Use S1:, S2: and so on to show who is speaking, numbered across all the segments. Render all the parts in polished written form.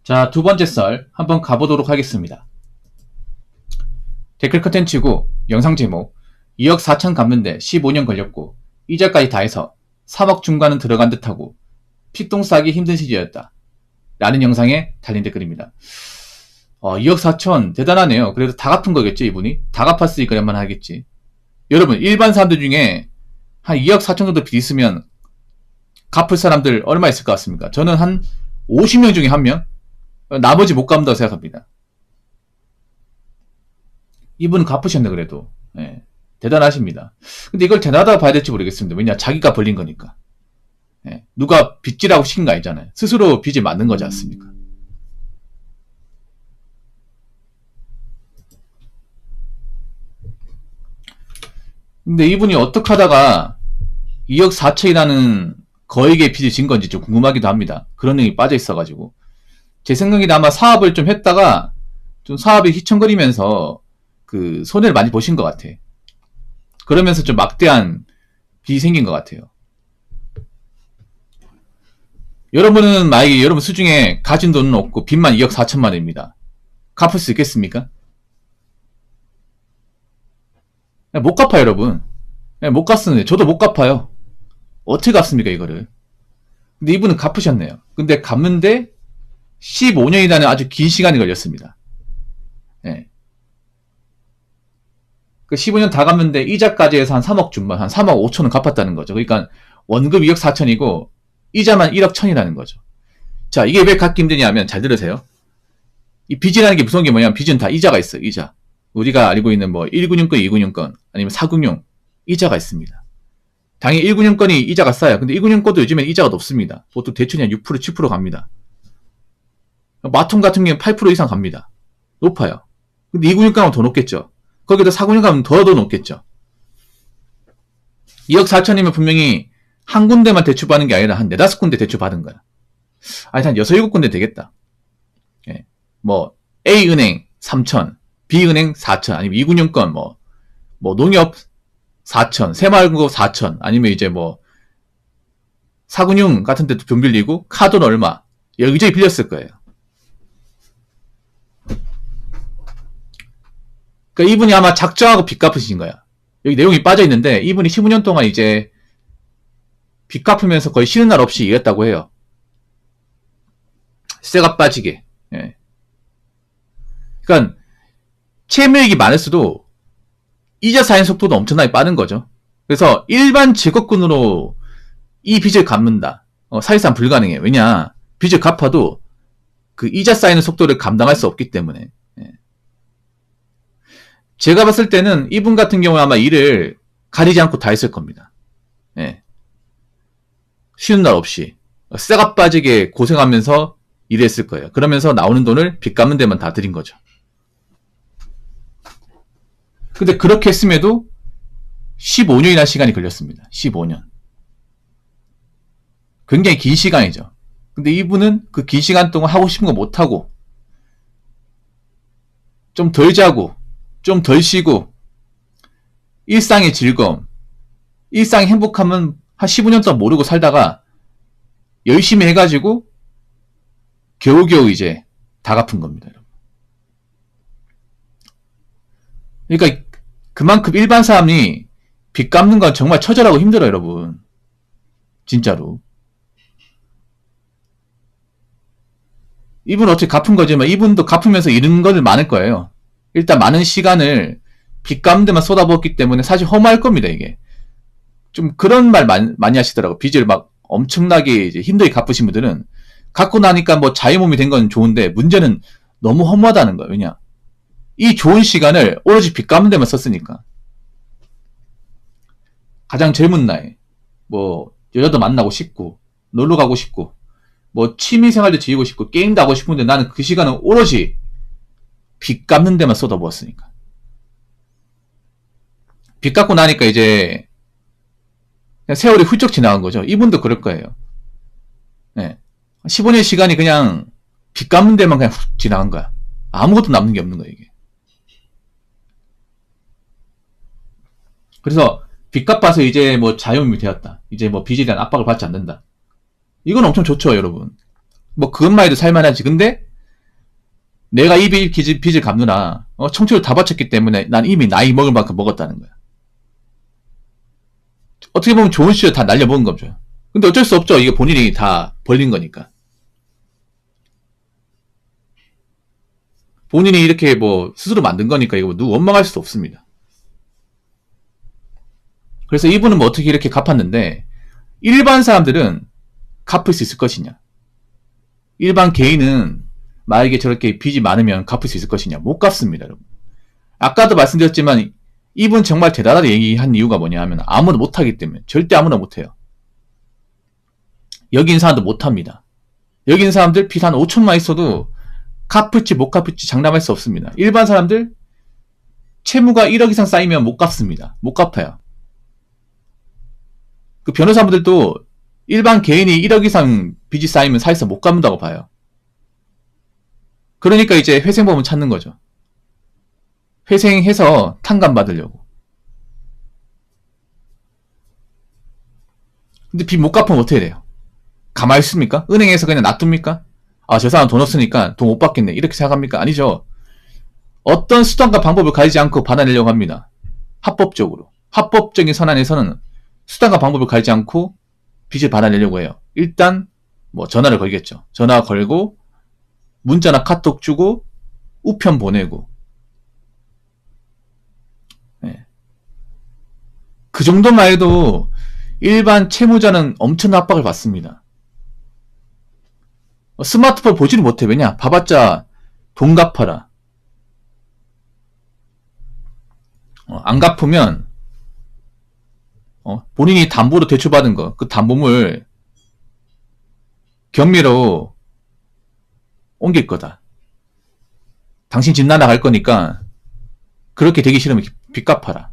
S1: 자, 두 번째 썰 한번 가보도록 하겠습니다. 댓글 컨텐츠고 영상 제목 2억 4천 갚는데 15년 걸렸고 이자까지 다 해서 3억 중반은 들어간 듯하고 피똥 싸기 힘든 시기였다 라는 영상에 달린 댓글입니다. 2억 4천 대단하네요. 그래도 다 갚은 거겠지, 이분이? 다 갚았으니까 웬만 하겠지. 여러분, 일반 사람들 중에 한 2억 4천 정도 빚 있으면 갚을 사람들 얼마 있을 것 같습니까? 저는 한 50명 중에 한 명? 나머지 못 갚는다고 생각합니다. 이분은 갚으셨네, 그래도. 예, 대단하십니다. 근데 이걸 대단하다고 봐야 될지 모르겠습니다. 왜냐, 자기가 벌린 거니까. 예, 누가 빚지라고 시킨 거 아니잖아요. 스스로 빚을 만든 거지 않습니까? 근데 이분이 어떻게 하다가 2억 4천이라는 거액의 빚을 진 건지 좀 궁금하기도 합니다. 그런 내용이 빠져 있어가지고. 제 생각에는 아마 사업을 좀 했다가 좀 사업이 휘청거리면서 그 손해를 많이 보신 것 같아. 그러면서 좀 막대한 빚이 생긴 것 같아요. 여러분은 만약에 여러분 수중에 가진 돈은 없고 빚만 2억 4천만 원입니다. 갚을 수 있겠습니까? 못 갚아요, 여러분. 못 갚습니다. 저도 못 갚아요. 어떻게 갚습니까, 이거를? 근데 이분은 갚으셨네요. 근데 갚는데 15년이라는 아주 긴 시간이 걸렸습니다. 예. 그 15년 다 갚는데 이자까지 해서 한 3억 중반, 한 3억 5천은 갚았다는 거죠. 그러니까 원금 2억 4천이고 이자만 1억 천이라는 거죠. 자, 이게 왜 갚기 힘드냐면 잘 들으세요. 이 빚이라는 게 무서운 게 뭐냐면 빚은 다 이자가 있어요. 이자. 우리가 알고 있는 뭐 1금융권, 2금융권 아니면 4금융 이자가 있습니다. 당연히 1금융권이 이자가 싸요. 근데 2금융권도 요즘엔 이자가 높습니다. 보통 대출이 한 6%, 7% 갑니다. 마통 같은 경우는 8% 이상 갑니다. 높아요. 근데 2금융권 가면 더 높겠죠. 거기다 4금융 가면 더 높겠죠. 2억 4천이면 분명히 한 군데만 대출 받는 게 아니라 한 4, 5군데 대출 받은 거야. 아니, 한 6, 7군데 되겠다. 예. 뭐, A은행 3천, B은행 4천, 아니면 2금융권 뭐 농협 4천, 새마을금고 4천, 아니면 이제 뭐, 4금융 같은 데도 돈 빌리고, 카드는 얼마, 여기저기 빌렸을 거예요. 그러니까 이분이 아마 작정하고 빚 갚으신 거야. 여기 내용이 빠져 있는데, 이분이 15년 동안 이제 빚 갚으면서 거의 쉬는 날 없이 일했다고 해요. 쇠가 빠지게. 예. 그러니까 채무액이 많을수도 이자 쌓인 속도도 엄청나게 빠른 거죠. 그래서 일반 직업군으로 이 빚을 갚는다. 사실상 불가능해요. 왜냐, 빚을 갚아도 그 이자 쌓이는 속도를 감당할 수 없기 때문에. 예. 제가 봤을 때는 이분 같은 경우에 아마 일을 가리지 않고 다 했을 겁니다. 예. 쉬는 날 없이 쇠가 빠지게 고생하면서 일했을 거예요. 그러면서 나오는 돈을 빚 갚는 데만 다 들인 거죠. 근데 그렇게 했음에도 15년이나 시간이 걸렸습니다. 15년. 굉장히 긴 시간이죠. 근데 이분은 그 긴 시간 동안 하고 싶은 거 못하고 좀 덜 자고 좀 덜 쉬고 일상의 즐거움, 일상의 행복함은 한 15년 동안 모르고 살다가 열심히 해가지고 겨우겨우 이제 다 갚은 겁니다. 그러니까 그만큼 일반 사람이 빚 갚는 건 정말 처절하고 힘들어요, 여러분. 진짜로. 이분은 어떻게 갚은 거지만 이분도 갚으면서 잃은 것들 많을 거예요. 일단 많은 시간을 빚 갚는 데만 쏟아부었기 때문에 사실 허무할 겁니다, 이게. 좀 그런 말 많이 하시더라고. 빚을 막 엄청나게 이제 힘들게 갚으신 분들은 갚고 나니까 뭐 자유몸이 된 건 좋은데 문제는 너무 허무하다는 거예요. 왜냐? 이 좋은 시간을 오로지 빚 갚는 데만 썼으니까. 가장 젊은 나이, 뭐 여자도 만나고 싶고 놀러 가고 싶고 뭐 취미생활도 즐기고 싶고 게임도 하고 싶은데 나는 그 시간은 오로지 빚 갚는 데만 쏟아부었으니까. 빚 갚고 나니까 이제 그냥 세월이 훌쩍 지나간 거죠. 이분도 그럴 거예요. 네. 15년 시간이 그냥 빚 갚는 데만 그냥 훅 지나간 거야. 아무것도 남는 게 없는 거야, 이게. 그래서 빚 갚아서 이제 뭐 자유인이 되었다. 이제 뭐 빚에 대한 압박을 받지 않는다. 이건 엄청 좋죠, 여러분. 뭐 그것만 해도 살만하지. 근데 내가 이 빚을 갚느라 청취율 다 바쳤기 때문에 난 이미 나이 먹을 만큼 먹었다는 거야. 어떻게 보면 좋은 시절 다 날려먹은 거죠. 근데 어쩔 수 없죠. 이게 본인이 다 벌린 거니까. 본인이 이렇게 뭐 스스로 만든 거니까 이거 누구 원망할 수도 없습니다. 그래서 이분은 뭐 어떻게 이렇게 갚았는데 일반 사람들은 갚을 수 있을 것이냐? 일반 개인은 만약에 저렇게 빚이 많으면 갚을 수 있을 것이냐? 못 갚습니다, 여러분. 아까도 말씀드렸지만 이분 정말 대단하다 얘기한 이유가 뭐냐 하면 아무나 못하기 때문에. 절대 아무나 못해요. 여기 있는 사람도 못합니다. 여기 있는 사람들 빚 한 5천만 있어도 갚을지 못 갚을지 장담할 수 없습니다. 일반 사람들 채무가 1억 이상 쌓이면 못 갚습니다. 못 갚아요. 그 변호사분들도 일반 개인이 1억 이상 빚이 쌓이면 사실상 못 갚는다고 봐요. 그러니까 이제 회생법은 찾는 거죠. 회생해서 탕감 받으려고. 근데 빚 못 갚으면 어떻게 돼요? 가만히 있습니까? 은행에서 그냥 놔둡니까? 아, 저 사람 돈 없으니까 돈 못 받겠네. 이렇게 생각합니까? 아니죠. 어떤 수단과 방법을 가리지 않고 받아내려고 합니다. 합법적으로. 합법적인 선안에서는 수단과 방법을 가리지 않고 빚을 받아내려고 해요. 일단 뭐 전화를 걸겠죠. 전화 걸고 문자나 카톡 주고 우편 보내고. 네. 그 정도만 해도 일반 채무자는 엄청난 압박을 받습니다. 스마트폰 보지를 못해. 왜냐? 봐봤자 돈 갚아라. 안 갚으면 본인이 담보로 대출받은 거, 그 담보물 경매로 옮길 거다. 당신 집 날아갈 거니까 그렇게 되기 싫으면 빚 갚아라.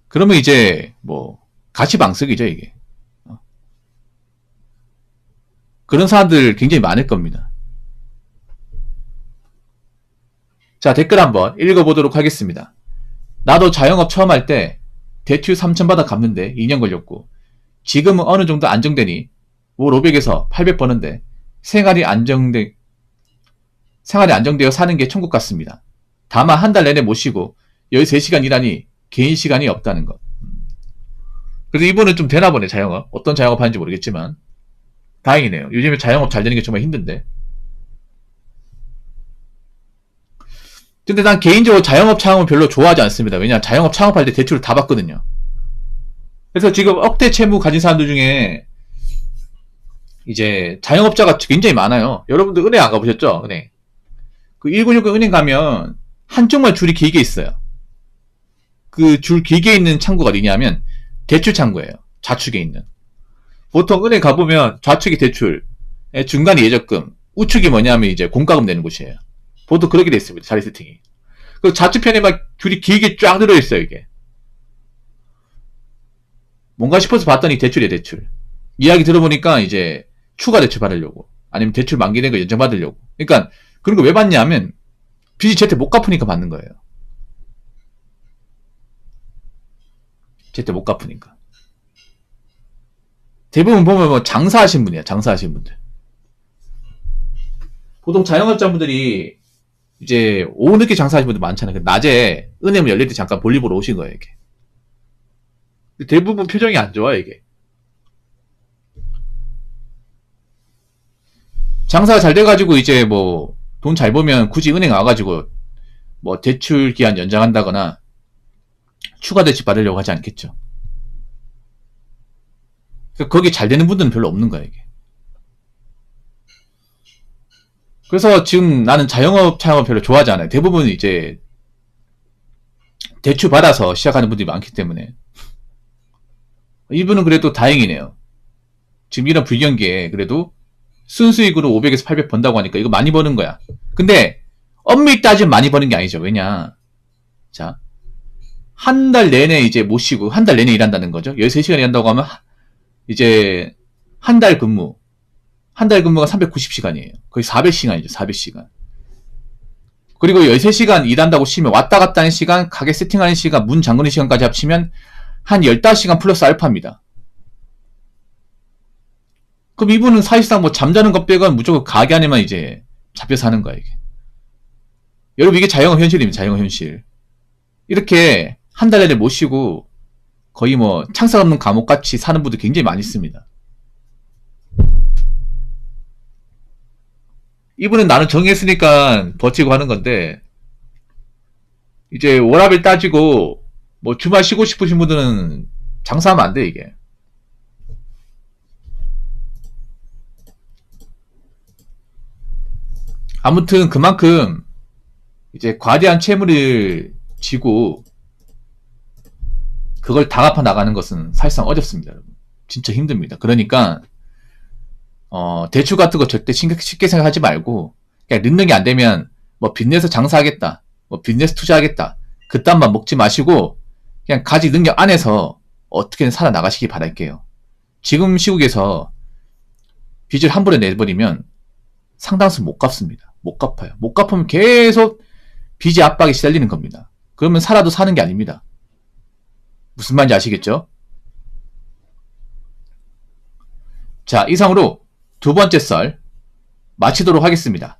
S1: 그러면 이제 뭐 가시방석이죠, 이게. 그런 사람들 굉장히 많을 겁니다. 자, 댓글 한번 읽어보도록 하겠습니다. 나도 자영업 처음 할 때 대출 3천 받아 갚는데 2년 걸렸고 지금은 어느 정도 안정되니 월 500에서 800 버는데 생활이 안정되어 사는 게 천국 같습니다. 다만 한 달 내내 못 쉬고 13시간 일하니 개인 시간이 없다는 것. 그래서 이분은 좀 되나 보네, 자영업. 어떤 자영업 하는지 모르겠지만 다행이네요. 요즘에 자영업 잘 되는 게 정말 힘든데. 근데 난 개인적으로 자영업 창업을 별로 좋아하지 않습니다. 왜냐, 자영업 창업할 때 대출을 다 받거든요. 그래서 지금 억대 채무 가진 사람들 중에 이제 자영업자가 굉장히 많아요. 여러분들 은행 안 가보셨죠? 은행. 그 1960 은행 가면 한쪽만 줄이 길게 있어요. 그 줄 길게 있는 창구가 어디냐면 대출 창구예요. 좌측에 있는. 보통 은행 가보면 좌측이 대출, 중간이 예적금, 우측이 뭐냐면 이제 공과금 내는 곳이에요. 보통 그렇게 돼 있습니다. 자리 세팅이. 그 좌측 편에 막 줄이 길게 쫙 늘어있어요, 이게. 뭔가 싶어서 봤더니 대출이에요, 대출. 이야기 들어보니까 이제 추가 대출 받으려고. 아니면 대출 만기된 거 연장받으려고. 그러니까 그런 거 왜 받냐면 빚이 제때 못 갚으니까 받는 거예요. 제때 못 갚으니까. 대부분 보면 뭐 장사하신 분이야, 장사하신 분들. 보통 자영업자분들이 이제 오후 늦게 장사하시는 분들 많잖아요. 낮에 은행 열릴 때 잠깐 볼일 보러 오신 거예요, 이게. 대부분 표정이 안 좋아요, 이게. 장사가 잘 돼가지고 이제 뭐 돈 잘 벌면 굳이 은행 와가지고 뭐 대출 기한 연장한다거나 추가 대출 받으려고 하지 않겠죠. 거기 잘 되는 분들은 별로 없는 거야, 이게. 그래서 지금 나는 자영업 창업 별로 좋아하지 않아요. 대부분 이제 대출 받아서 시작하는 분들이 많기 때문에. 이분은 그래도 다행이네요. 지금 이런 불경기에 그래도 순수익으로 500에서 800 번다고 하니까 이거 많이 버는 거야. 근데 엄밀히 따지면 많이 버는 게 아니죠. 왜냐? 자, 한 달 내내 이제 못 쉬고 한 달 내내 일한다는 거죠. 13시간 일한다고 하면 이제 한 달 근무가 390시간이에요. 거의 400시간이죠. 400시간. 그리고 13시간 일한다고 치면 왔다 갔다 하는 시간, 가게 세팅하는 시간, 문 잠그는 시간까지 합치면 한 15시간 플러스 알파입니다. 그럼 이분은 사실상 뭐 잠자는 것 빼고는 무조건 가게 안에만 이제 잡혀 사는 거야, 이게. 여러분, 이게 자영업 현실입니다, 자영업 현실. 이렇게 한 달 내내 못 쉬고 거의 뭐 창살 없는 감옥같이 사는 분들 굉장히 많이 있습니다. 이분은 나는 정했으니까 버티고 하는 건데, 이제 워라밸 따지고 뭐 주말 쉬고 싶으신 분들은 장사하면 안 돼, 이게. 아무튼 그만큼 이제 과대한 채무를 지고 그걸 다 갚아 나가는 것은 사실상 어렵습니다, 여러분. 진짜 힘듭니다. 그러니까 대출 같은 거 절대 쉽게 생각하지 말고, 그냥 능력이 안 되면 뭐 빚내서 장사하겠다, 뭐 빚내서 투자하겠다, 그딴 만 먹지 마시고 그냥 가지 능력 안에서 어떻게든 살아나가시기 바랄게요. 지금 시국에서 빚을 한 번에 내버리면 상당수 못 갚습니다. 못 갚아요. 못 갚으면 계속 빚의 압박에 시달리는 겁니다. 그러면 살아도 사는 게 아닙니다. 무슨 말인지 아시겠죠? 자, 이상으로 두 번째 썰 마치도록 하겠습니다.